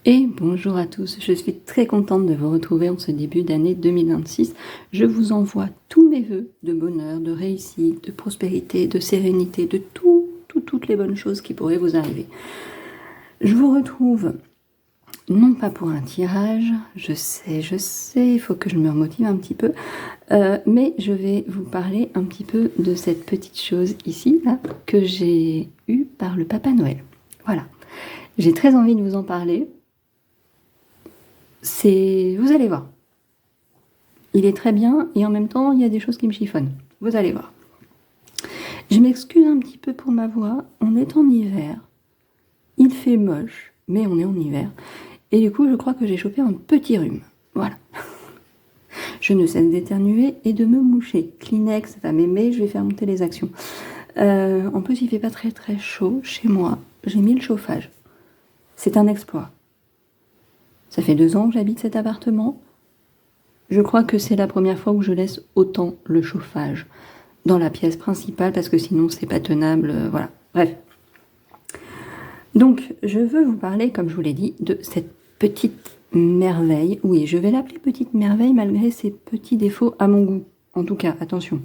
Et bonjour à tous, je suis très contente de vous retrouver en ce début d'année 2026. Je vous envoie tous mes vœux de bonheur, de réussite, de prospérité, de sérénité, de toutes les bonnes choses qui pourraient vous arriver. Je vous retrouve non pas pour un tirage, je sais, il faut que je me remotive un petit peu, mais je vais vous parler un petit peu de cette petite chose ici, là, que j'ai eue par le Papa Noël. Voilà, j'ai très envie de vous en parler. Vous allez voir. Il est très bien et en même temps, il y a des choses qui me chiffonnent. Vous allez voir. Je m'excuse un petit peu pour ma voix. On est en hiver. Il fait moche, mais on est en hiver. Et du coup, je crois que j'ai chopé un petit rhume. Voilà. Je ne cesse d'éternuer et de me moucher. Kleenex, ça va m'aimer, je vais faire monter les actions. En plus, il fait pas très très chaud chez moi. J'ai mis le chauffage. C'est un exploit. Ça fait 2 ans que j'habite cet appartement. Je crois que c'est la première fois où je laisse autant le chauffage dans la pièce principale parce que sinon c'est pas tenable, voilà. Bref. Donc je veux vous parler, comme je vous l'ai dit, de cette petite merveille. Oui, je vais l'appeler petite merveille malgré ses petits défauts à mon goût. En tout cas, attention,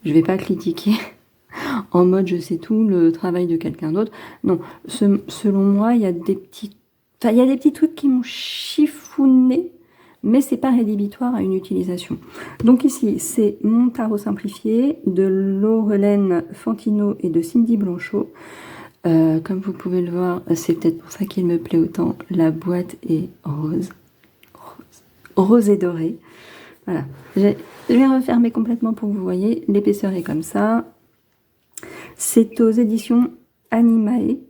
je vais pas critiquer en mode je sais tout le travail de quelqu'un d'autre. Non, selon moi, il y a des petits trucs qui m'ont chiffonné, mais c'est pas rédhibitoire à une utilisation. Donc ici, c'est mon tarot simplifié de Laurelaine Fantino et de Cindy Blanchot. Comme vous pouvez le voir, c'est peut-être pour ça qu'il me plaît autant. La boîte est rose et dorée. Voilà. Je vais refermer complètement pour que vous voyez. L'épaisseur est comme ça. C'est aux éditions Animae.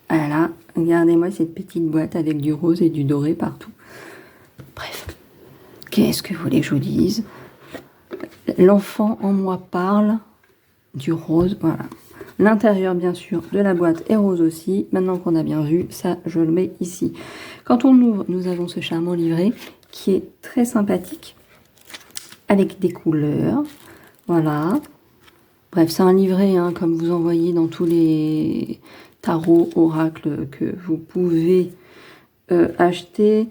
Voilà, regardez-moi cette petite boîte avec du rose et du doré partout. Bref, qu'est-ce que vous voulez que je vous dise? L'enfant en moi parle du rose, voilà. L'intérieur, bien sûr, de la boîte est rose aussi. Maintenant qu'on a bien vu, ça, je le mets ici. Quand on ouvre, nous avons ce charmant livret qui est très sympathique, avec des couleurs. Voilà. Bref, c'est un livret, hein, comme vous en voyez dans tous les tarots, oracles que vous pouvez acheter.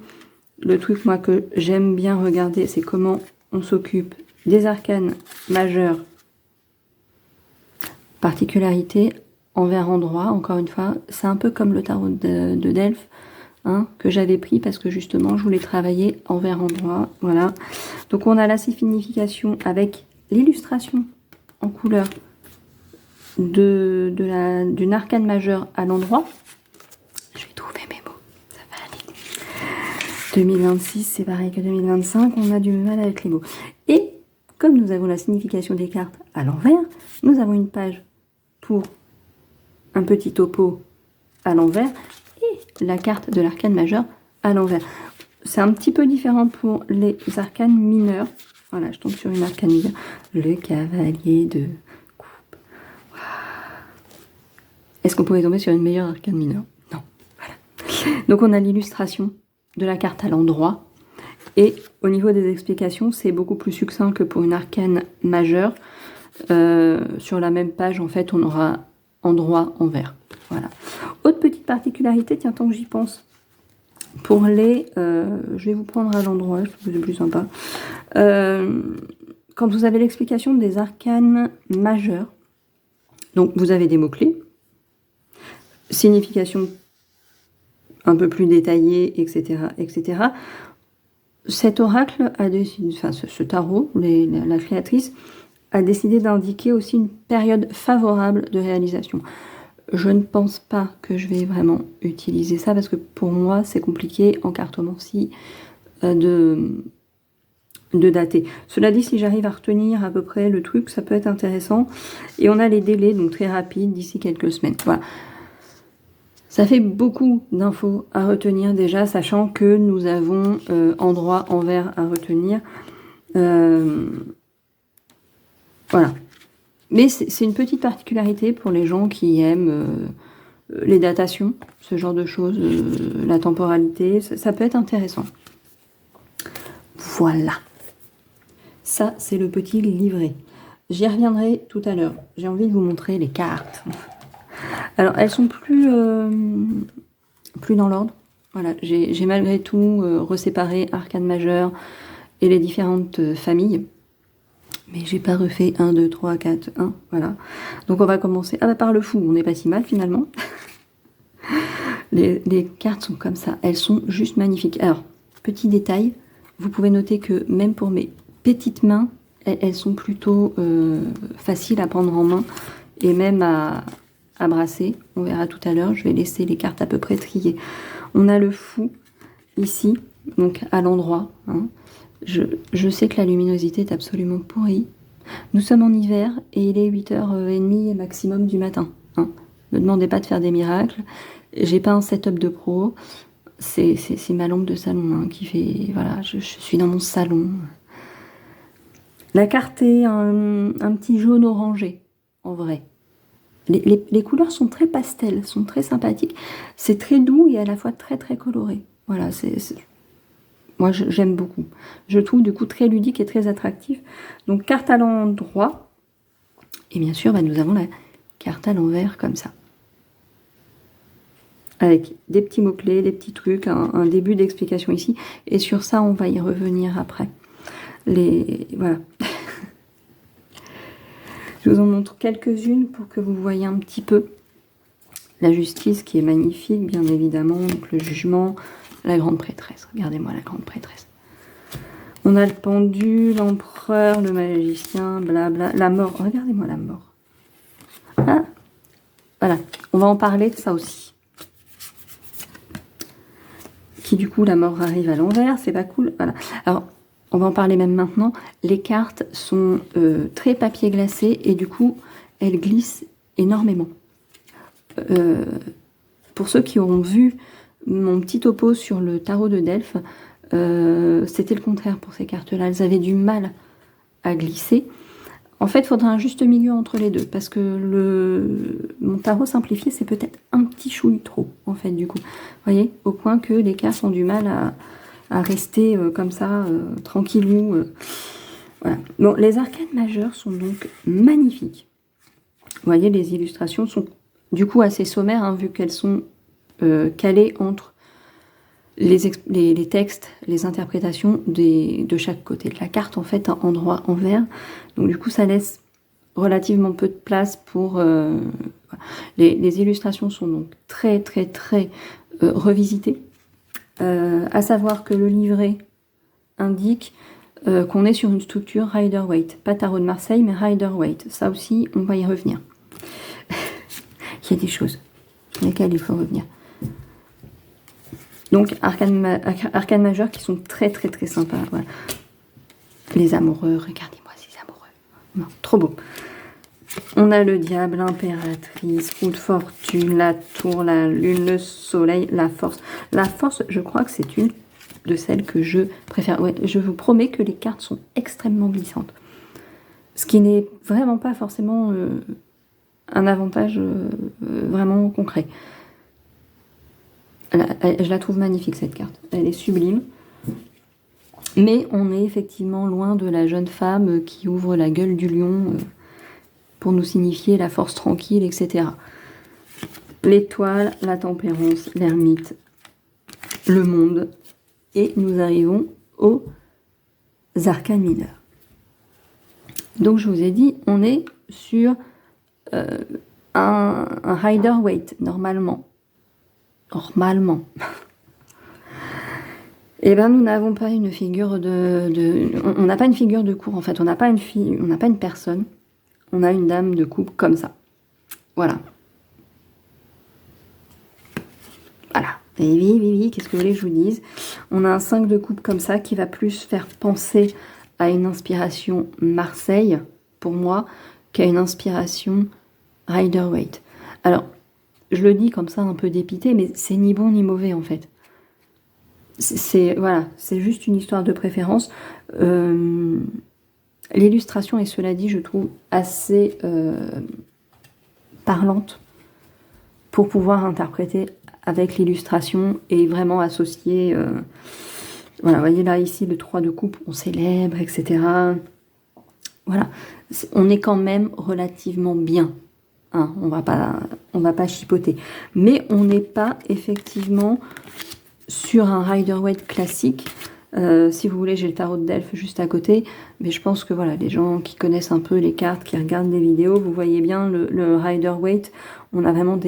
Le truc, moi, que j'aime bien regarder, c'est comment on s'occupe des arcanes majeurs. Particularité, envers endroit, encore une fois, c'est un peu comme le tarot de Delphes, hein, que j'avais pris parce que justement, je voulais travailler envers endroit. Voilà. Donc, on a la signification avec l'illustration en couleur d'une arcane majeure à l'endroit. Je vais trouver mes mots, ça va aller. 2026, c'est pareil que 2025, on a du mal avec les mots. Et comme nous avons la signification des cartes à l'envers, nous avons une page pour un petit topo à l'envers et la carte de l'arcane majeure à l'envers. C'est un petit peu différent pour les arcanes mineures. Voilà, je tombe sur une arcane mineure. Le cavalier de coupe. Wow. Est-ce qu'on pouvait tomber sur une meilleure arcane mineure? Non. Voilà. Donc on a l'illustration de la carte à l'endroit. Et au niveau des explications, c'est beaucoup plus succinct que pour une arcane majeure. Sur la même page, en fait, on aura endroit, envers. Voilà. Autre petite particularité, tiens, tant que j'y pense, pour les... je vais vous prendre à l'endroit, je trouve que c'est plus sympa. Quand vous avez l'explication des arcanes majeures, donc vous avez des mots-clés, signification un peu plus détaillée, etc., etc. Cet oracle a décidé, enfin ce tarot, la créatrice, a décidé d'indiquer aussi une période favorable de réalisation. Je ne pense pas que je vais vraiment utiliser ça parce que pour moi c'est compliqué en cartomancie de dater. Cela dit, si j'arrive à retenir à peu près le truc, ça peut être intéressant. Et on a les délais, donc très rapides, d'ici quelques semaines. Voilà. Ça fait beaucoup d'infos à retenir déjà, sachant que nous avons endroit, envers à retenir. Voilà. Mais c'est une petite particularité pour les gens qui aiment les datations, ce genre de choses, la temporalité, ça peut être intéressant. Voilà. Ça, c'est le petit livret. J'y reviendrai tout à l'heure. J'ai envie de vous montrer les cartes. Alors, elles sont plus plus dans l'ordre. Voilà, j'ai malgré tout reséparé arcane majeure et les différentes familles. Mais j'ai pas refait 1, 2, 3, 4, 1, voilà. Donc on va commencer par le fou, on n'est pas si mal finalement. Les cartes sont comme ça, elles sont juste magnifiques. Alors, petit détail, vous pouvez noter que même pour mes petites mains, elles sont plutôt faciles à prendre en main et même à brasser. On verra tout à l'heure, je vais laisser les cartes à peu près triées. On a le fou ici, donc à l'endroit. Hein. Je sais que la luminosité est absolument pourrie. Nous sommes en hiver et il est 8h30 maximum du matin. Hein. Ne me demandez pas de faire des miracles. J'ai pas un setup de pro. C'est ma lampe de salon hein, qui fait... Voilà, je suis dans mon salon. La carte est un petit jaune orangé, en vrai. Les couleurs sont très pastel, sont très sympathiques. C'est très doux et à la fois très très coloré. Voilà, moi j'aime beaucoup. Je trouve du coup très ludique et très attractif. Donc carte à l'endroit. Et bien sûr, nous avons la carte à l'envers comme ça. Avec des petits mots-clés, des petits trucs, un début d'explication ici. Et sur ça, on va y revenir après. Voilà. Je vous en montre quelques-unes pour que vous voyez un petit peu. La justice qui est magnifique, bien évidemment. Donc le jugement, la grande prêtresse. Regardez-moi la grande prêtresse. On a le pendu, l'empereur, le magicien, blabla. La mort. Regardez-moi la mort. Ah, voilà. On va en parler de ça aussi. Qui du coup, la mort arrive à l'envers. C'est pas cool. Voilà. Alors, on va en parler même maintenant. Les cartes sont très papier glacé et du coup, elles glissent énormément. Pour ceux qui auront vu mon petit topo sur le tarot de Delphes, c'était le contraire pour ces cartes-là. Elles avaient du mal à glisser. En fait, il faudra un juste milieu entre les deux, parce que mon tarot simplifié, c'est peut-être un petit chouille trop, en fait, du coup. Vous voyez, au point que les cartes ont du mal à rester comme ça, tranquillou. Voilà. Bon, les arcanes majeures sont donc magnifiques. Vous voyez, les illustrations sont du coup assez sommaires, hein, vu qu'elles sont calées entre les textes, les interprétations de chaque côté de la carte, en fait, endroit, envers. Donc du coup, ça laisse relativement peu de place pour... les illustrations sont donc très, très, très revisitées. À savoir que le livret indique qu'on est sur une structure Rider-Waite. Pas tarot de Marseille, mais Rider-Waite. Ça aussi, on va y revenir. Il y a des choses sur lesquelles il faut revenir. Donc, arcanes majeures qui sont très, très, très sympas. Voilà. Les amoureux, regardez-moi ces amoureux. Non, trop beau. On a le diable, l'impératrice, roue de fortune, la tour, la lune, le soleil, la force. La force, je crois que c'est une de celles que je préfère. Ouais, je vous promets que les cartes sont extrêmement glissantes. Ce qui n'est vraiment pas forcément un avantage vraiment concret. Je la trouve magnifique cette carte, elle est sublime. Mais on est effectivement loin de la jeune femme qui ouvre la gueule du lion pour nous signifier la force tranquille, etc. L'étoile, la tempérance, l'ermite, le monde. Et nous arrivons aux arcanes mineures. Donc je vous ai dit, on est sur un Rider-Waite, normalement. Normalement. Eh bien, nous n'avons pas une figure on n'a pas une figure de cour, en fait. On n'a pas une personne. On a une dame de coupe comme ça. Voilà. Voilà. Et oui, qu'est-ce que vous voulez que je vous dise? On a un 5 de coupe comme ça qui va plus faire penser à une inspiration Marseille, pour moi, qu'à une inspiration Rider-Waite. Alors, je le dis comme ça un peu dépité, mais c'est ni bon ni mauvais, en fait. Voilà, c'est juste une histoire de préférence. L'illustration est, cela dit, je trouve assez parlante pour pouvoir interpréter avec l'illustration et vraiment associer. Voilà, vous voyez là, ici, le 3 de coupe, on célèbre, etc. Voilà, on est quand même relativement bien. hein, on va pas chipoter. Mais on n'est pas effectivement sur un Rider-Waite classique. Si vous voulez, j'ai le tarot de Delphes juste à côté, mais je pense que voilà, les gens qui connaissent un peu les cartes, qui regardent des vidéos, vous voyez bien le Rider-Waite. On a vraiment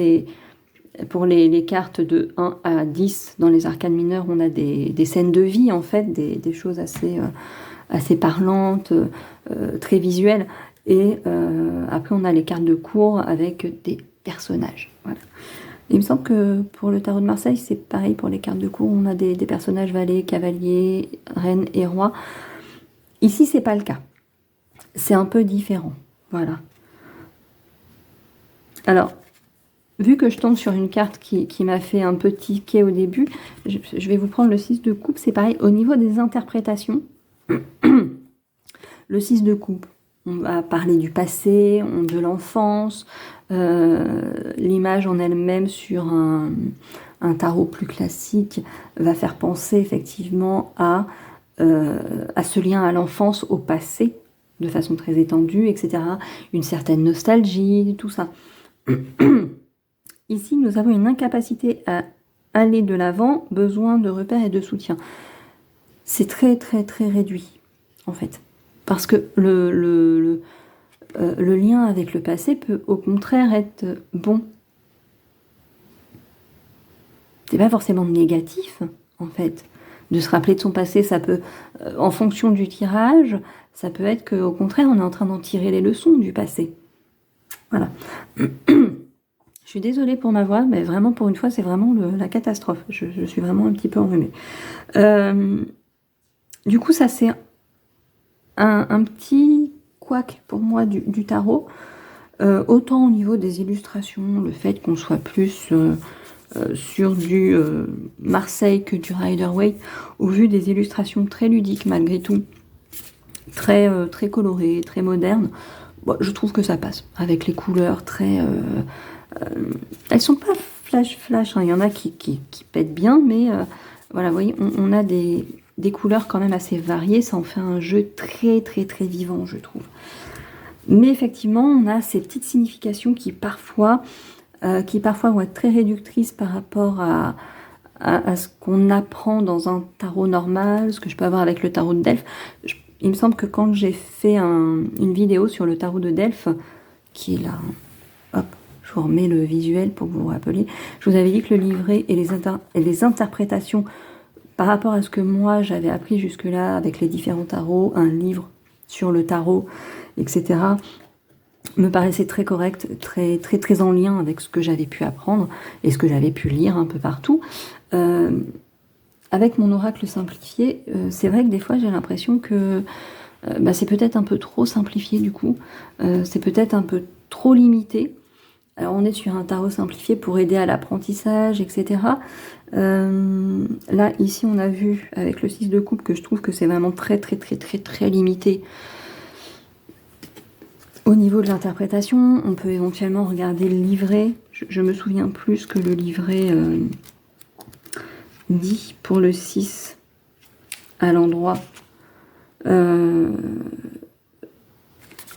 pour les cartes de 1 à 10 dans les arcanes mineures, on a des scènes de vie en fait, des choses assez parlantes, très visuelles. Et après, on a les cartes de cour avec des personnages. Voilà. Il me semble que pour le tarot de Marseille, c'est pareil pour les cartes de cour. On a des personnages valets, cavaliers, reines et rois. Ici, c'est pas le cas. C'est un peu différent. Voilà. Alors, vu que je tombe sur une carte qui m'a fait un peu tiquer au début, je vais vous prendre le 6 de coupe. C'est pareil, au niveau des interprétations, le 6 de coupe, on va parler du passé, de l'enfance, l'image en elle-même sur un tarot plus classique va faire penser effectivement à ce lien à l'enfance, au passé, de façon très étendue, etc. Une certaine nostalgie, tout ça. Ici, nous avons une incapacité à aller de l'avant, besoin de repères et de soutien. C'est très, très, très réduit, en fait. Parce que le lien avec le passé peut, au contraire, être bon. C'est pas forcément négatif, en fait. De se rappeler de son passé, ça peut, en fonction du tirage, ça peut être qu'au contraire, on est en train d'en tirer les leçons du passé. Voilà. Je suis désolée pour ma voix, mais vraiment, pour une fois, c'est vraiment la catastrophe. Je suis vraiment un petit peu enrhumée. Du coup, ça, c'est un petit couac pour moi du tarot. Autant au niveau des illustrations, le fait qu'on soit plus sur du Marseille que du Rider-Waite, au vu des illustrations très ludiques malgré tout, très colorées, très modernes, bon, je trouve que ça passe, avec les couleurs très... elles sont pas flash, hein. Il y en a qui pètent bien, mais voilà, vous voyez, on a des couleurs quand même assez variées, ça en fait un jeu très très très vivant, je trouve. Mais effectivement, on a ces petites significations qui parfois vont être très réductrices par rapport à ce qu'on apprend dans un tarot normal, ce que je peux avoir avec le tarot de Delphes. Il me semble que quand j'ai fait une vidéo sur le tarot de Delphes, qui est là, hop, je vous remets le visuel pour que vous vous rappeliez, je vous avais dit que le livret et les interprétations par rapport à ce que moi j'avais appris jusque-là avec les différents tarots, un livre sur le tarot, etc., me paraissait très correct, très, très, très en lien avec ce que j'avais pu apprendre et ce que j'avais pu lire un peu partout. Avec mon oracle simplifié, c'est vrai que des fois j'ai l'impression que c'est peut-être un peu trop simplifié du coup, c'est peut-être un peu trop limité. Alors on est sur un tarot simplifié pour aider à l'apprentissage, etc. Là, ici, on a vu avec le 6 de coupe que je trouve que c'est vraiment très, très, très, très, très limité. Au niveau de l'interprétation, on peut éventuellement regarder le livret. Je me souviens plus que le livret dit pour le 6 à l'endroit.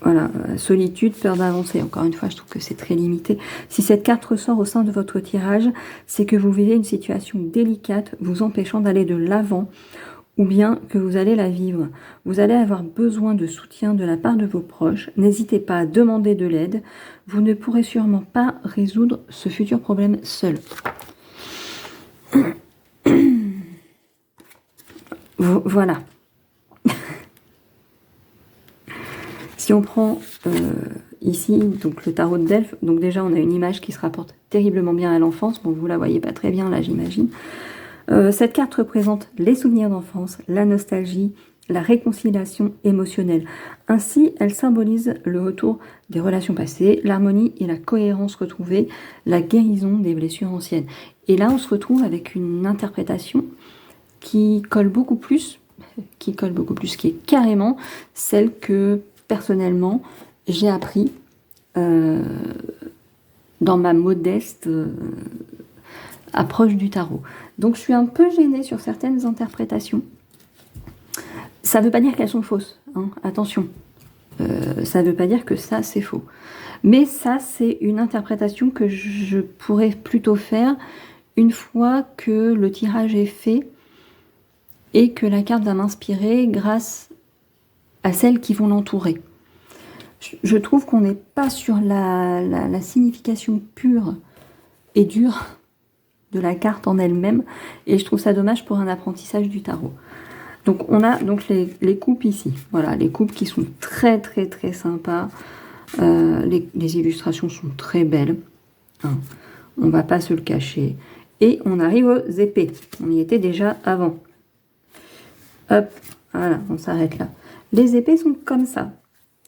Voilà, solitude, peur d'avancer. Encore une fois, je trouve que c'est très limité. Si cette carte ressort au sein de votre tirage, c'est que vous vivez une situation délicate vous empêchant d'aller de l'avant ou bien que vous allez la vivre. Vous allez avoir besoin de soutien de la part de vos proches. N'hésitez pas à demander de l'aide. Vous ne pourrez sûrement pas résoudre ce futur problème seul. Voilà. Si on prend ici donc le tarot de Delphes, donc déjà on a une image qui se rapporte terriblement bien à l'enfance. Bon, vous la voyez pas très bien là, j'imagine. Cette carte représente les souvenirs d'enfance, la nostalgie, la réconciliation émotionnelle. Ainsi, elle symbolise le retour des relations passées, l'harmonie et la cohérence retrouvée, la guérison des blessures anciennes. Et là, on se retrouve avec une interprétation qui colle beaucoup plus, qui est carrément celle que, personnellement, j'ai appris dans ma modeste approche du tarot. Donc je suis un peu gênée sur certaines interprétations. Ça ne veut pas dire qu'elles sont fausses, hein, attention. Ça ne veut pas dire que ça c'est faux. Mais ça, c'est une interprétation que je pourrais plutôt faire une fois que le tirage est fait et que la carte va m'inspirer grâce à celles qui vont l'entourer. Je trouve qu'on n'est pas sur la signification pure et dure de la carte en elle-même, et je trouve ça dommage pour un apprentissage du tarot. Donc on a donc les coupes ici, voilà, les coupes qui sont très très très sympas, les illustrations sont très belles, hein. On va pas se le cacher, et on arrive aux épées, on y était déjà avant. Hop, voilà, on s'arrête là. Les épées sont comme ça.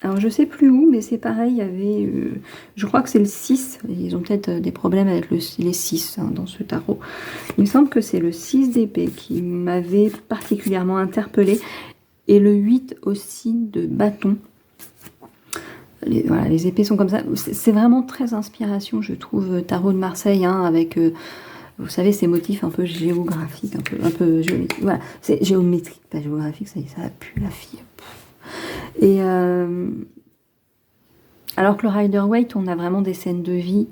Alors je sais plus où, mais c'est pareil, il y avait, je crois que c'est le 6, ils ont peut-être des problèmes avec les 6 hein, dans ce tarot. Il me semble que c'est le 6 d'épée qui m'avait particulièrement interpellée, et le 8 aussi de bâton. Voilà, les épées sont comme ça, c'est vraiment très inspiration, je trouve, tarot de Marseille, hein, avec, vous savez, ces motifs un peu géographiques, un peu géométriques, voilà, c'est géométrique, pas géographique, ça a pu la fille. Et alors que le Rider-Waite, on a vraiment des scènes de vie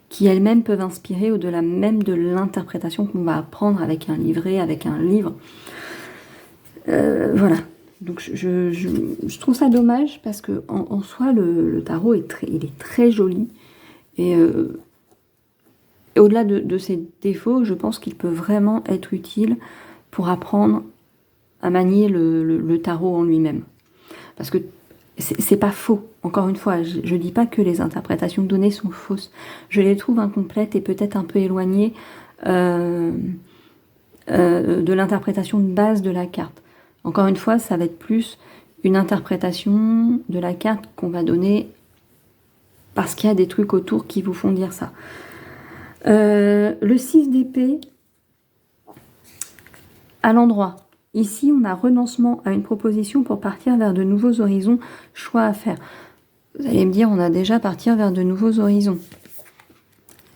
qui elles-mêmes peuvent inspirer au-delà même de l'interprétation qu'on va apprendre avec un livret, avec un livre. Voilà. Donc je trouve ça dommage parce que en soi le tarot il est très joli et au-delà de ses défauts, je pense qu'il peut vraiment être utile pour apprendre à manier le tarot en lui-même. Parce que c'est pas faux. Encore une fois, je dis pas que les interprétations données sont fausses. Je les trouve incomplètes et peut-être un peu éloignées de l'interprétation de base de la carte. Encore une fois, ça va être plus une interprétation de la carte qu'on va donner parce qu'il y a des trucs autour qui vous font dire ça. Le 6 d'épée, à l'endroit. Ici, on a renoncement à une proposition pour partir vers de nouveaux horizons, choix à faire. Vous allez me dire, on a déjà partir vers de nouveaux horizons.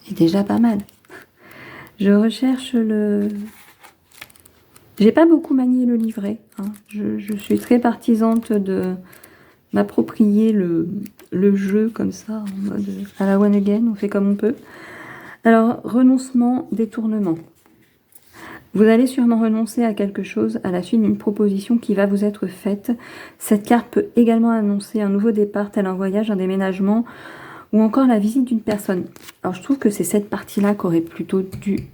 C'est déjà pas mal. Je recherche le... J'ai pas beaucoup manié le livret, hein. Je suis très partisante de m'approprier le jeu comme ça, en mode à la one again, on fait comme on peut. Alors, renoncement, détournement. Vous allez sûrement renoncer à quelque chose à la suite d'une proposition qui va vous être faite. Cette carte peut également annoncer un nouveau départ, tel un voyage, un déménagement, ou encore la visite d'une personne. Alors je trouve que c'est cette partie-là qui aurait plutôt dû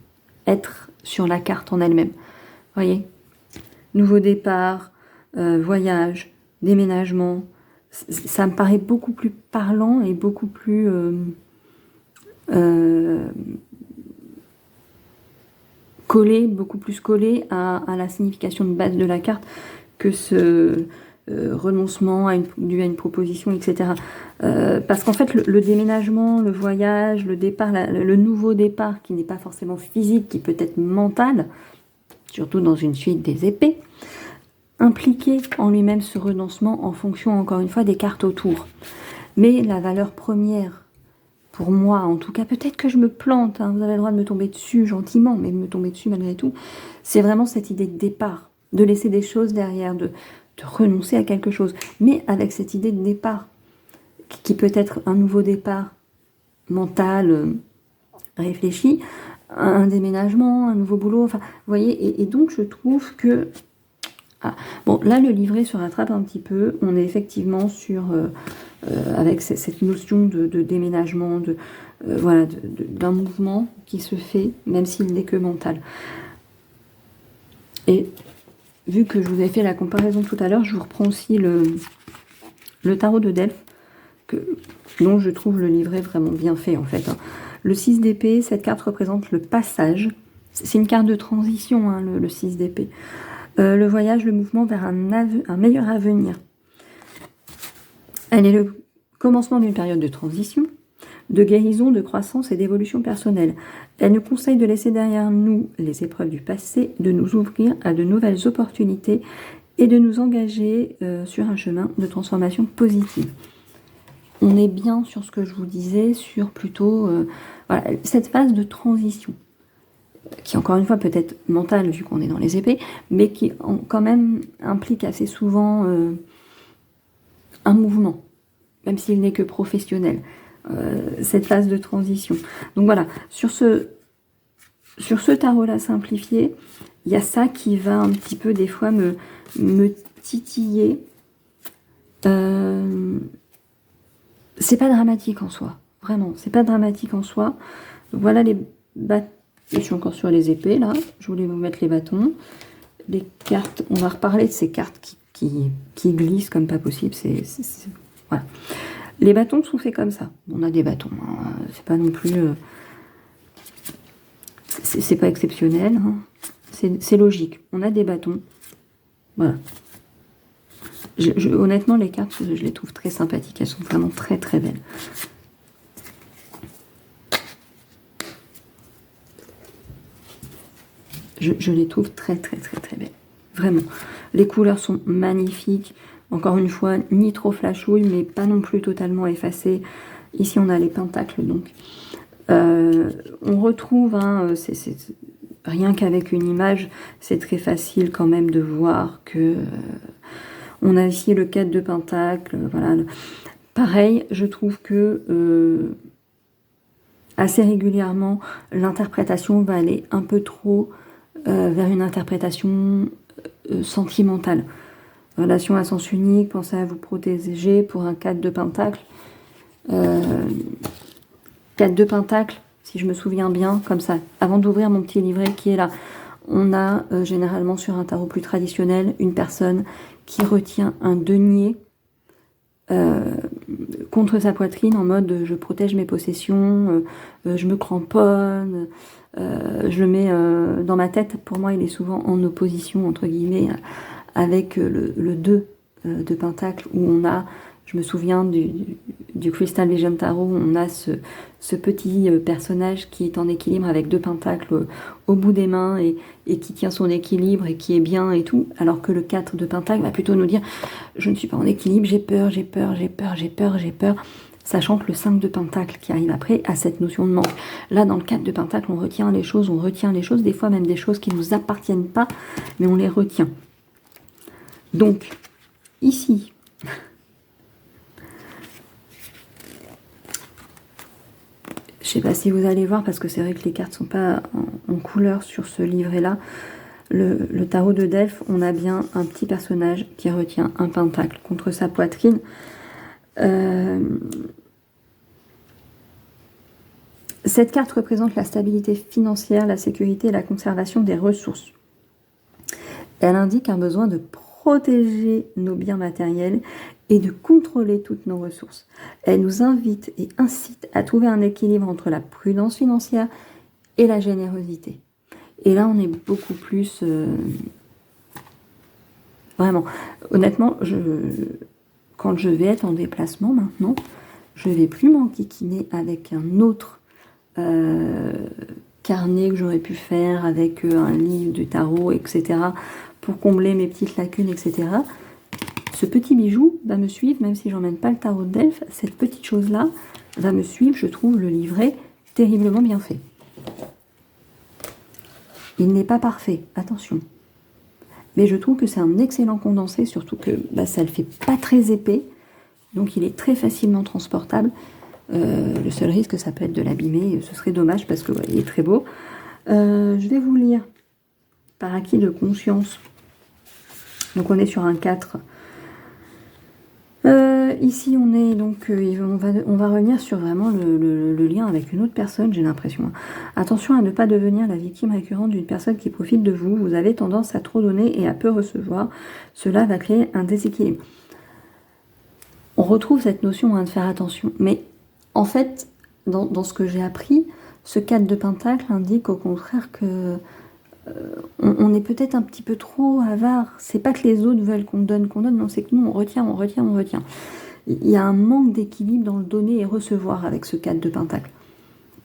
être sur la carte en elle-même. Voyez, nouveau départ, voyage, déménagement, ça me paraît beaucoup plus parlant et beaucoup plus collé, beaucoup plus collé à la signification de base de la carte que ce renoncement dû à une proposition, etc. Parce qu'en fait, le déménagement, le voyage, le départ, le nouveau départ, qui n'est pas forcément physique, qui peut être mental, surtout dans une suite des épées, impliquait en lui-même ce renoncement en fonction, encore une fois, des cartes autour. Mais la valeur première, pour moi en tout cas, peut-être que je me plante, hein, vous avez le droit de me tomber dessus gentiment, mais de me tomber dessus malgré tout, c'est vraiment cette idée de départ, de laisser des choses derrière, de renoncer à quelque chose, mais avec cette idée de départ, qui peut être un nouveau départ mental, réfléchi, un déménagement, un nouveau boulot, enfin, vous voyez, et donc je trouve que... Ah, bon, là, le livret se rattrape un petit peu, on est effectivement sur... avec cette notion de déménagement, voilà, d'un mouvement qui se fait, même s'il n'est que mental. Et vu que je vous ai fait la comparaison tout à l'heure, je vous reprends aussi le tarot de Delphes, dont je trouve le livret vraiment bien fait en fait, hein. Le 6 d'épée, cette carte représente le passage. C'est une carte de transition, hein, le 6 d'épée. Le voyage, le mouvement vers un meilleur avenir. Elle est le commencement d'une période de transition, de guérison, de croissance et d'évolution personnelle. Elle nous conseille de laisser derrière nous les épreuves du passé, de nous ouvrir à de nouvelles opportunités et de nous engager sur un chemin de transformation positive. On est bien sur ce que je vous disais, sur plutôt voilà, cette phase de transition, qui encore une fois peut être mentale vu qu'on est dans les épées, mais qui quand même implique assez souvent un mouvement, même s'il n'est que professionnel. cette phase de transition. Donc voilà, sur ce tarot-là simplifié, il y a ça qui va un petit peu des fois me titiller. C'est pas dramatique en soi, vraiment, c'est pas dramatique en soi. Voilà les bâtons, je suis encore sur les épées là, je voulais vous mettre les bâtons. Les cartes, on va reparler de ces cartes qui glissent comme pas possible, voilà. Les bâtons sont faits comme ça, on a des bâtons, hein. C'est pas non plus... c'est pas exceptionnel, hein. C'est logique, on a des bâtons, voilà. Honnêtement, les cartes, je les trouve très sympathiques. Elles sont vraiment très très belles. Je les trouve très très très très belles. Vraiment. Les couleurs sont magnifiques. Encore une fois, ni trop flashouille, mais pas non plus totalement effacées. Ici, on a les pentacles, donc. On retrouve, hein, rien qu'avec une image, c'est très facile quand même de voir que... on a ici le 4 de pentacle, voilà. Pareil, je trouve que assez régulièrement, l'interprétation va aller un peu trop vers une interprétation sentimentale. Relation à sens unique, pensez à vous protéger pour un 4 de pentacle. 4 de pentacle, si je me souviens bien, comme ça, avant d'ouvrir mon petit livret qui est là, on a généralement sur un tarot plus traditionnel, une personne qui retient un denier contre sa poitrine en mode je protège mes possessions, je me cramponne, je le mets dans ma tête. Pour moi, il est souvent en opposition, entre guillemets, avec le 2 de pentacle où on a, je me souviens du Crystal Vision Tarot, où on a ce petit personnage qui est en équilibre avec 2 pentacles au bout des mains et qui tient son équilibre et qui est bien et tout, alors que le 4 de pentacle va plutôt nous dire je ne suis pas en équilibre, j'ai peur, j'ai peur, j'ai peur, j'ai peur, j'ai peur, sachant que le 5 de pentacle qui arrive après a cette notion de manque. Là, dans le 4 de pentacle, on retient les choses, des fois même des choses qui ne nous appartiennent pas, mais on les retient. Donc, ici, je sais pas si vous allez voir, parce que c'est vrai que les cartes sont pas en couleur sur ce livret-là. Le tarot de Delphes, on a bien un petit personnage qui retient un pentacle contre sa poitrine. Cette carte représente la stabilité financière, la sécurité et la conservation des ressources. Elle indique un besoin de protéger nos biens matériels et de contrôler toutes nos ressources. Elle nous invite et incite à trouver un équilibre entre la prudence financière et la générosité. Et là, on est beaucoup plus... vraiment, honnêtement, quand je vais être en déplacement maintenant, je ne vais plus m'enquiquiner avec un autre carnet que j'aurais pu faire avec un livre du tarot, etc., pour combler mes petites lacunes, etc. Ce petit bijou va me suivre, même si j'emmène pas le tarot de Delphes, cette petite chose-là va me suivre, je trouve le livret terriblement bien fait. Il n'est pas parfait, attention. Mais je trouve que c'est un excellent condensé, surtout que ça ne le fait pas très épais, donc il est très facilement transportable. Le seul risque, ça peut être de l'abîmer, ce serait dommage parce qu'il est très beau. Je vais vous lire par acquis de conscience. Donc on est sur un 4. Ici on est donc, on va revenir sur vraiment le lien avec une autre personne, j'ai l'impression. Attention à ne pas devenir la victime récurrente d'une personne qui profite de vous. Vous avez tendance à trop donner et à peu recevoir. Cela va créer un déséquilibre. On retrouve cette notion de faire attention. Mais en fait, dans ce que j'ai appris, ce 4 de pentacle indique au contraire que on est peut-être un petit peu trop avare. C'est pas que les autres veulent qu'on donne, non, c'est que nous on retient. Il y a un manque d'équilibre dans le donner et recevoir avec ce 4 de pentacle.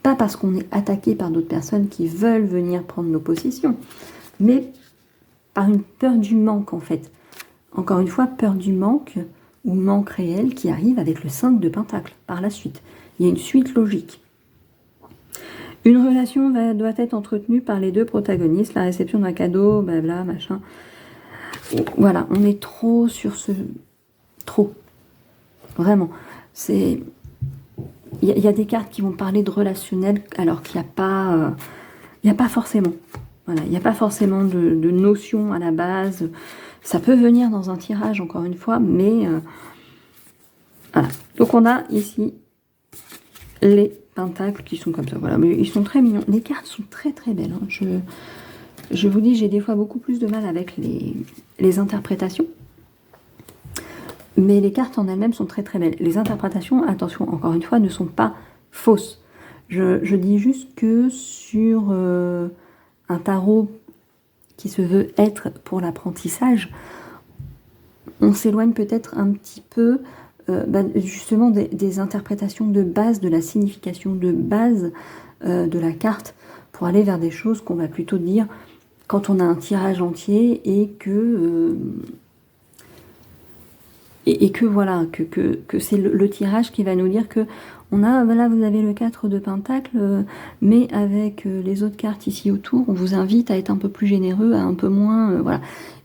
Pas parce qu'on est attaqué par d'autres personnes qui veulent venir prendre nos possessions, mais par une peur du manque en fait. Encore une fois, peur du manque ou manque réel qui arrive avec le 5 de pentacle par la suite. Il y a une suite logique. Une relation doit être entretenue par les deux protagonistes, la réception d'un cadeau, blabla, machin. Voilà, on est trop sur ce... Trop. Vraiment. y a des cartes qui vont parler de relationnel, alors qu'il n'y a pas forcément. Voilà, il n'y a pas forcément de notion à la base. Ça peut venir dans un tirage, encore une fois, mais voilà. Donc on a ici les pentacles qui sont comme ça. Voilà, mais ils sont très mignons. Les cartes sont très très belles. Hein. Je vous dis, j'ai des fois beaucoup plus de mal avec les interprétations. Mais les cartes en elles-mêmes sont très très belles. Les interprétations, attention, encore une fois, ne sont pas fausses. Je dis juste que sur un tarot qui se veut être pour l'apprentissage, on s'éloigne peut-être un petit peu justement des interprétations de base, de la signification de base de la carte, pour aller vers des choses qu'on va plutôt dire quand on a un tirage entier et que voilà, que c'est le tirage qui va nous dire que on a, voilà, vous avez le 4 de Pentacle, mais avec les autres cartes ici autour, on vous invite à être un peu plus généreux, à un peu moins, voilà.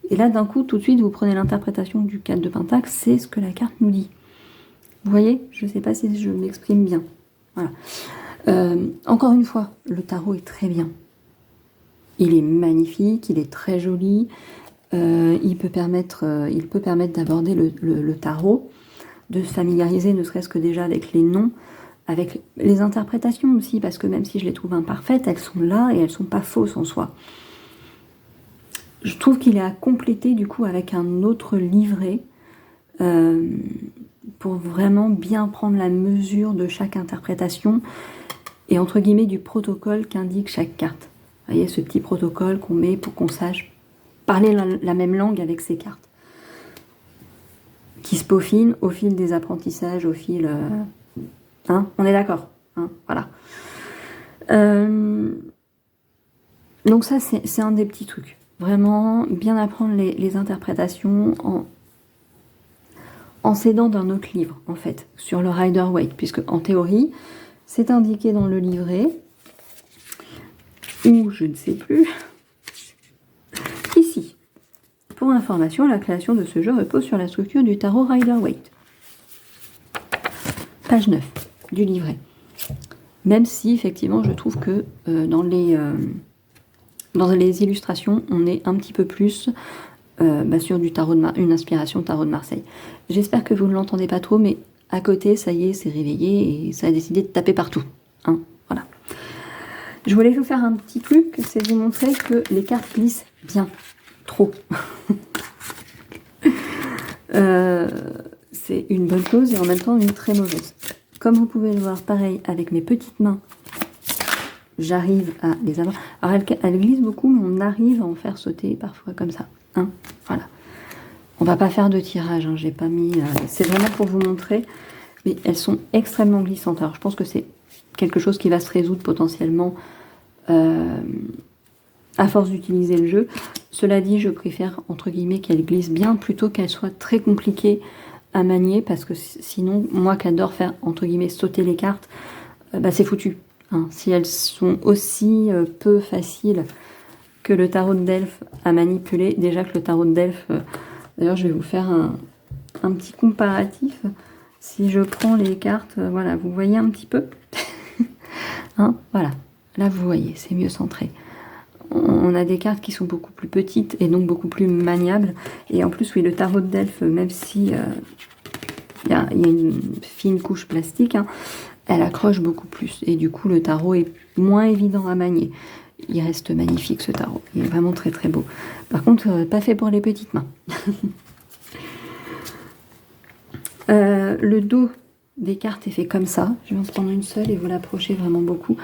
Et là, d'un coup, tout de suite, vous prenez l'interprétation du 4 de Pentacle, c'est ce que la carte nous dit. Vous voyez? Je ne sais pas si je m'exprime bien. Voilà. Encore une fois, le tarot est très bien. Il est magnifique, il est très joli. Il peut permettre d'aborder le tarot, de se familiariser ne serait-ce que déjà avec les noms, avec les interprétations aussi, parce que même si je les trouve imparfaites, elles sont là et elles ne sont pas fausses en soi. Je trouve qu'il est à compléter du coup avec un autre livret pour vraiment bien prendre la mesure de chaque interprétation et entre guillemets du protocole qu'indique chaque carte. Vous voyez, ce petit protocole qu'on met pour qu'on sache parler la même langue avec ces cartes, qui se peaufinent au fil des apprentissages, au fil... hein, on est d'accord, hein, voilà. Donc ça, c'est un des petits trucs. Vraiment, bien apprendre les interprétations en s'aidant d'un autre livre, en fait, sur le Rider-Waite, puisque en théorie, c'est indiqué dans le livret, ou je ne sais plus... Ici, pour information, la création de ce jeu repose sur la structure du tarot Rider-Waite. Page 9 du livret. Même si, effectivement, je trouve que dans les illustrations, on est un petit peu plus sur du tarot une inspiration tarot de Marseille. J'espère que vous ne l'entendez pas trop, mais à côté, ça y est, c'est réveillé et ça a décidé de taper partout. Hein, voilà. Je voulais vous faire un petit truc, c'est vous montrer que les cartes glissent bien. Trop. C'est une bonne chose et en même temps une très mauvaise. Comme vous pouvez le voir, pareil, avec mes petites mains, j'arrive à les avoir. Alors elles glissent beaucoup, mais on arrive à en faire sauter parfois comme ça. Hein, voilà. On va pas faire de tirage, hein, j'ai pas mis... c'est vraiment pour vous montrer, mais elles sont extrêmement glissantes. Alors je pense que c'est quelque chose qui va se résoudre potentiellement à force d'utiliser le jeu. Cela dit, je préfère, entre guillemets, qu'elles glissent bien plutôt qu'elles soient très compliquées à manier, parce que sinon, moi qui adore faire, entre guillemets, sauter les cartes, c'est foutu. Hein. Si elles sont aussi peu faciles que le tarot de Delphes à manipuler, déjà que le tarot de Delphes, d'ailleurs je vais vous faire un petit comparatif. Si je prends les cartes, voilà, vous voyez un petit peu. Hein, voilà, là vous voyez, c'est mieux centré. On a des cartes qui sont beaucoup plus petites et donc beaucoup plus maniables. Et en plus, oui, le tarot de Delphes, même si y a une fine couche plastique, hein, elle accroche beaucoup plus. Et du coup, le tarot est moins évident à manier. Il reste magnifique, ce tarot. Il est vraiment très très beau. Par contre, pas fait pour les petites mains. Le dos des cartes est fait comme ça. Je vais en prendre une seule et vous l'approchez vraiment beaucoup.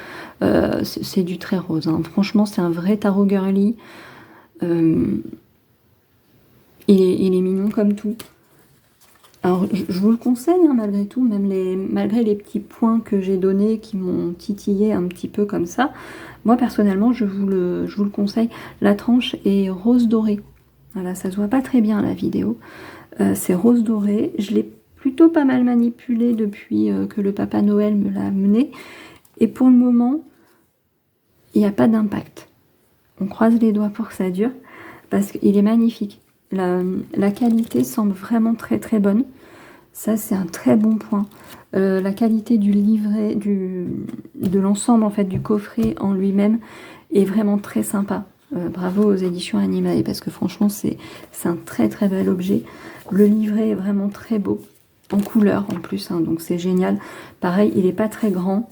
C'est du très rose. Hein. Franchement, c'est un vrai tarot girly. Il est mignon comme tout. Alors, je vous le conseille, hein, malgré tout, malgré les petits points que j'ai donnés qui m'ont titillé un petit peu comme ça. Moi, personnellement, je vous le conseille. La tranche est rose doré. Voilà, ça se voit pas très bien à la vidéo. C'est rose doré. Je l'ai plutôt pas mal manipulé depuis que le Papa Noël me l'a amené. Et pour le moment, il n'y a pas d'impact. On croise les doigts pour que ça dure, parce qu'il est magnifique. La qualité semble vraiment très très bonne. Ça, c'est un très bon point. La qualité du livret, de l'ensemble en fait du coffret en lui-même est vraiment très sympa. Bravo aux éditions Animae parce que franchement c'est un très très bel objet. Le livret est vraiment très beau, en couleur en plus, hein, donc c'est génial. Pareil, il n'est pas très grand,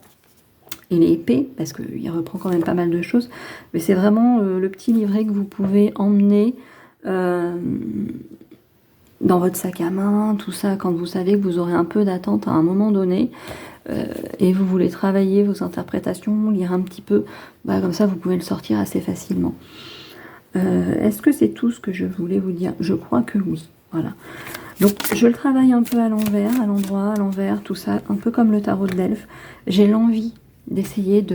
il est épais parce qu'il reprend quand même pas mal de choses, mais c'est vraiment le petit livret que vous pouvez emmener dans votre sac à main, tout ça, quand vous savez que vous aurez un peu d'attente à un moment donné, et vous voulez travailler vos interprétations, lire un petit peu, bah, comme ça vous pouvez le sortir assez facilement. Est-ce que c'est tout ce que je voulais vous dire? Je crois que oui. Voilà. Donc je le travaille un peu à l'envers, à l'endroit, à l'envers, tout ça, un peu comme le tarot de Delphes. J'ai l'envie d'essayer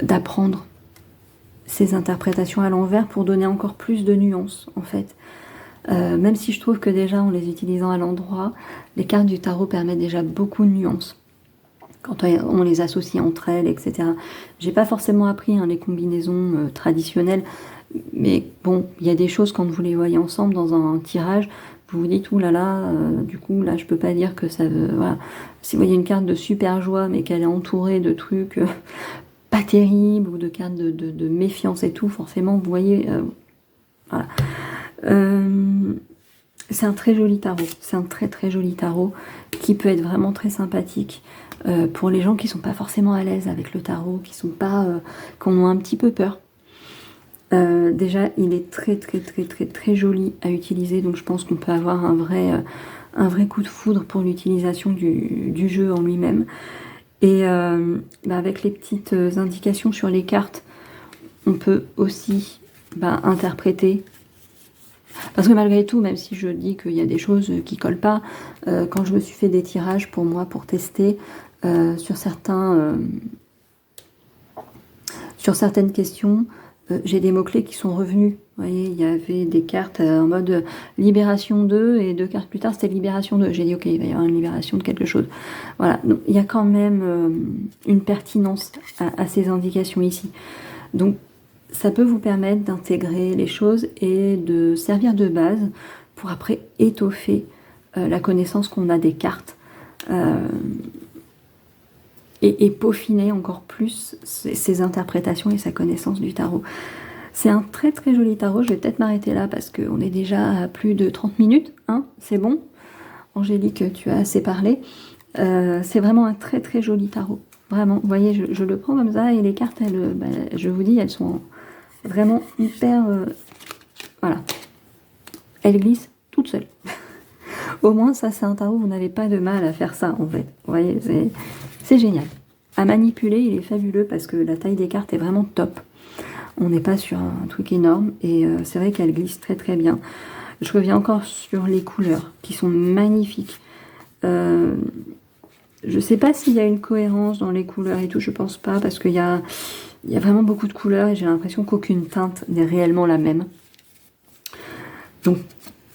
d'apprendre ces interprétations à l'envers pour donner encore plus de nuances en fait. Même si je trouve que déjà en les utilisant à l'endroit, les cartes du tarot permettent déjà beaucoup de nuances quand on les associe entre elles, etc. J'ai pas forcément appris hein, les combinaisons traditionnelles, mais bon, il y a des choses quand vous les voyez ensemble dans un tirage, vous vous dites, oulala, du coup, là, je peux pas dire que ça veut... Voilà. Si vous voyez une carte de super joie, mais qu'elle est entourée de trucs pas terribles, ou de cartes de méfiance et tout, forcément, vous voyez... voilà. C'est un très joli tarot, c'est un très très joli tarot qui peut être vraiment très sympathique pour les gens qui sont pas forcément à l'aise avec le tarot, qui sont pas, qui en ont un petit peu peur. Déjà, il est très très très très très joli à utiliser, donc je pense qu'on peut avoir un vrai coup de foudre pour l'utilisation du jeu en lui-même. Et bah avec les petites indications sur les cartes, on peut aussi interpréter. Parce que malgré tout, même si je dis qu'il y a des choses qui collent pas, quand je me suis fait des tirages pour moi, pour tester, sur certaines questions, j'ai des mots-clés qui sont revenus. Vous voyez, il y avait des cartes en mode libération 2 et 2 cartes plus tard, c'était libération 2. J'ai dit, ok, il va y avoir une libération de quelque chose. Voilà, donc il y a quand même une pertinence à ces indications ici. Donc, ça peut vous permettre d'intégrer les choses et de servir de base pour après étoffer la connaissance qu'on a des cartes et peaufiner encore plus ses interprétations et sa connaissance du tarot. C'est un très très joli tarot, je vais peut-être m'arrêter là parce qu'on est déjà à plus de 30 minutes, hein, c'est bon. Angélique, tu as assez parlé. C'est vraiment un très très joli tarot. Vraiment, vous voyez, je le prends comme ça et les cartes, je vous dis, elles sont vraiment hyper... voilà. Elles glissent toutes seules. Au moins, ça, c'est un tarot, vous n'avez pas de mal à faire ça, en fait. Vous voyez, c'est génial. À manipuler, il est fabuleux parce que la taille des cartes est vraiment top. On n'est pas sur un truc énorme et c'est vrai qu'elles glissent très très bien. Je reviens encore sur les couleurs qui sont magnifiques. Je sais pas s'il y a une cohérence dans les couleurs et tout, je pense pas, parce qu'il y a vraiment beaucoup de couleurs et j'ai l'impression qu'aucune teinte n'est réellement la même. Donc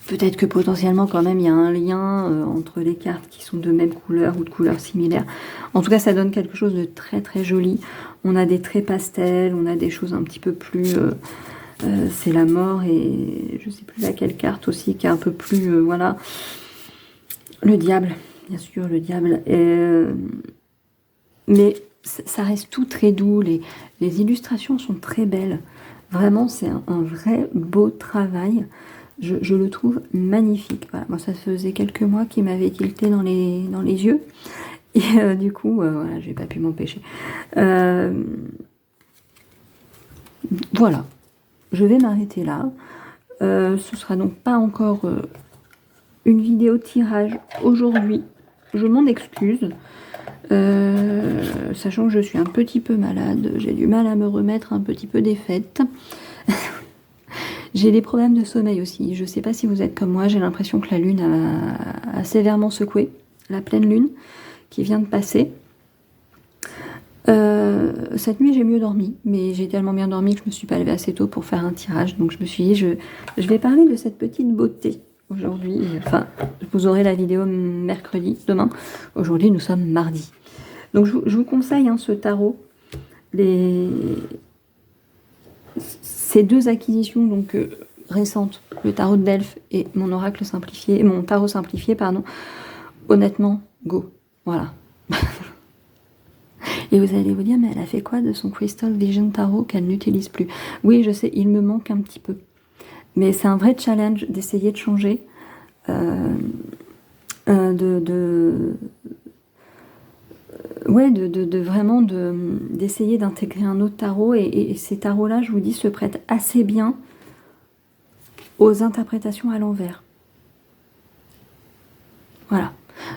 peut-être que potentiellement quand même il y a un lien entre les cartes qui sont de même couleur ou de couleurs similaires. En tout cas, ça donne quelque chose de très très joli. On a des traits pastels, on a des choses un petit peu plus... c'est la mort et je sais plus laquelle carte aussi qui est un peu plus... voilà. Le diable. Bien sûr, le diable. Mais ça reste tout très doux. Les illustrations sont très belles. Vraiment, c'est un vrai beau travail. Je le trouve magnifique. Voilà. Moi, ça faisait quelques mois qu'il m'avait tilté dans les yeux. Et du coup, voilà, j'ai pas pu m'empêcher. Voilà. Je vais m'arrêter là. Ce sera donc pas encore une vidéo tirage aujourd'hui. Je m'en excuse. Sachant que je suis un petit peu malade, j'ai du mal à me remettre un petit peu des fêtes. J'ai des problèmes de sommeil aussi. Je sais pas si vous êtes comme moi, j'ai l'impression que la lune a sévèrement secoué, la pleine lune qui vient de passer. Cette nuit j'ai mieux dormi, mais j'ai tellement bien dormi que je me suis pas levée assez tôt pour faire un tirage, donc je me suis dit je vais parler de cette petite beauté aujourd'hui. Enfin, vous aurez la vidéo mercredi, demain. Aujourd'hui nous sommes mardi. Donc je vous conseille hein, ce tarot. Ces deux acquisitions, donc récentes, le tarot de Delphes et mon oracle simplifié, mon tarot simplifié, pardon, honnêtement, go. Voilà. Et vous allez vous dire, mais elle a fait quoi de son Crystal Vision Tarot qu'elle n'utilise plus? Oui, je sais, il me manque un petit peu. Mais c'est un vrai challenge d'essayer de changer, vraiment d'essayer d'intégrer un autre tarot. Et ces tarots-là, je vous dis, se prêtent assez bien aux interprétations à l'envers. Voilà.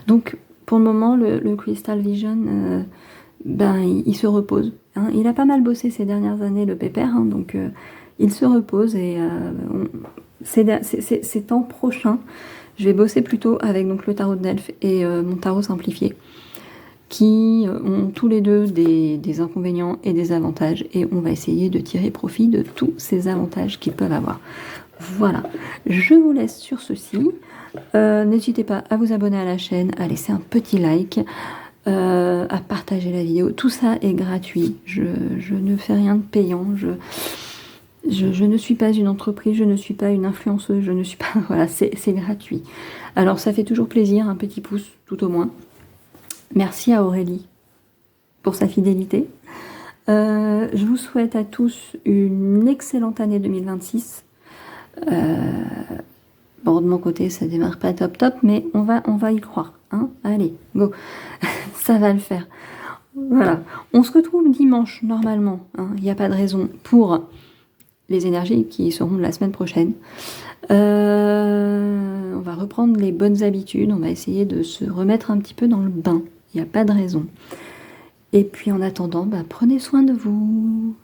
Donc, pour le moment, le Crystal Vision, il se repose. Hein. Il a pas mal bossé ces dernières années, le pépère, hein, donc il se repose. Et ces temps prochains, je vais bosser plutôt avec donc, le tarot de Delphes et mon tarot simplifié, qui ont tous les deux des inconvénients et des avantages. Et on va essayer de tirer profit de tous ces avantages qu'ils peuvent avoir. Voilà, je vous laisse sur ceci. N'hésitez pas à vous abonner à la chaîne, à laisser un petit like, à partager la vidéo. Tout ça est gratuit. Je ne fais rien de payant. Je ne suis pas une entreprise, je ne suis pas une influenceuse, je ne suis pas... Voilà, c'est gratuit. Alors ça fait toujours plaisir, un petit pouce tout au moins. Merci à Aurélie pour sa fidélité. Je vous souhaite à tous une excellente année 2026. Bon, de mon côté, ça démarre pas top, mais on va y croire. Hein. Allez, go. Ça va le faire. Voilà. On se retrouve dimanche, normalement. Il n'y a pas de raison pour les énergies qui seront de la semaine prochaine. On va reprendre les bonnes habitudes. On va essayer de se remettre un petit peu dans le bain. Il n'y a pas de raison. Et puis, en attendant, prenez soin de vous.